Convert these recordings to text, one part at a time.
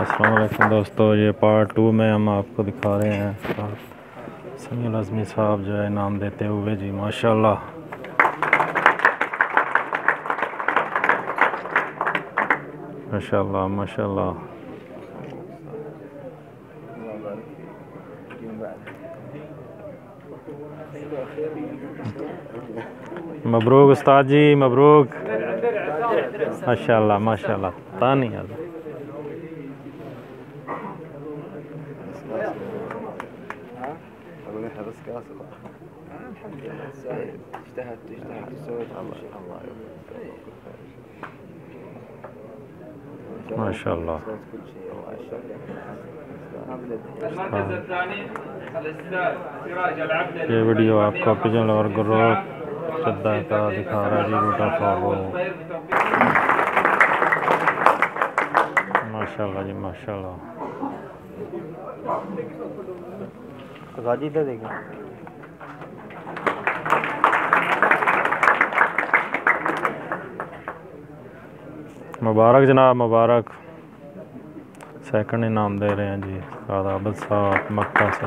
अस्सलाम वालेकुम दोस्तों, ये पार्ट 2 में हम आपको दिखा रहे हैं समीउल आज़मी साहब जो है इनाम देते हुए जी। माशाल्लाह माशाल्लाह माशाल्लाह। मबरूक उस्ताद जी, मबरूक। माशाल्लाह माशाल्लाह। तानी माशाल्लाह। ये वीडियो आपको पिजन और ग्रोथ चद्दा का दिखा रहा है जी। बूटा फागो माशाल्लाह जी माशाल्लाह। गाजी इधर देखें। मुबारक जनाब, मुबारक। सेकंड इनाम दे रहे हैं जी आदाबत साहब मक्का से।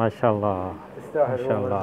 माशाल्लाह माशाल्लाह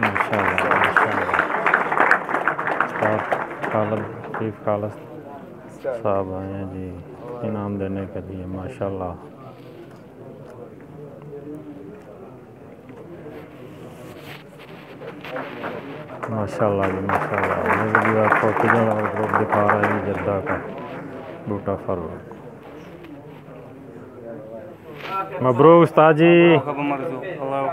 माशाल्लाह माशाल्लाह। उस्ताद खालिद चीफ खालिद साहब आए हैं जी इनाम देने के लिए। माशाल्लाह माशाल्लाह जी माशाल्लाह। ये वीडियो आपको पिजन और ग्रुप दिखा रहा है जद्दा का बूटा फागो। मबरूक उस्ताद जी।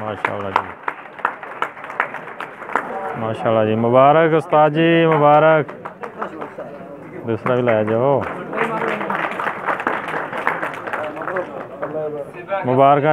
माशाल्लाह जी माशाल्लाह जी। मुबारक उस्ताद जी, मुबारक। दूसरा भी लाया जाओ। मुबारक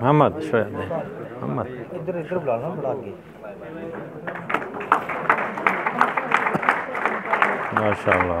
मोहम्मद शोयब मोहम्मद इधर इधर बुलाना बुला के। माशाल्लाह।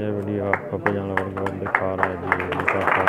ये वीडियो आपको पिजन और ग्रुप दिखा रहा है जी। मुजफ्फर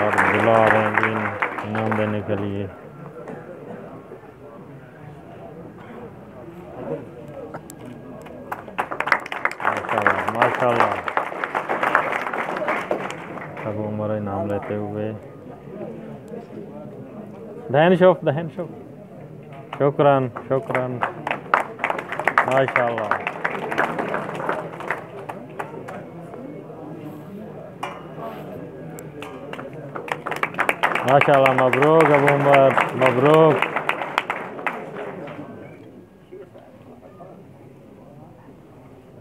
और बुला रहे हैं जी इनाम देने के लिए। माशाल्लाह माशाल्लाह। अब उमर इनाम लेते हुए दहन शुक्रान शुक्रान माशाल्लाह माशाल्लाह। Mabrook Abu Umar, Mabrook.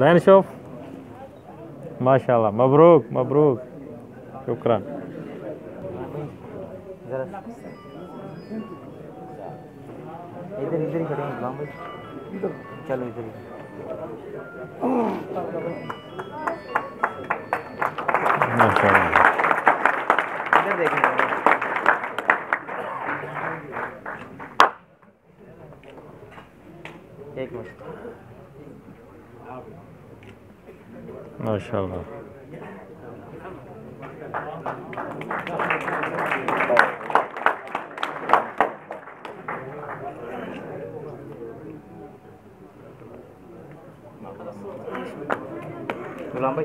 दहन शुफ माशाल्लाह। Mabrook Mabrook शुक्रान। इधर इधर ही खड़े हैं इस्लाम भाई। चलो इधर ही। माशाल्लाह इधर देखेंगे। एक मिनट। माशाल्लाह। गुलाम भाई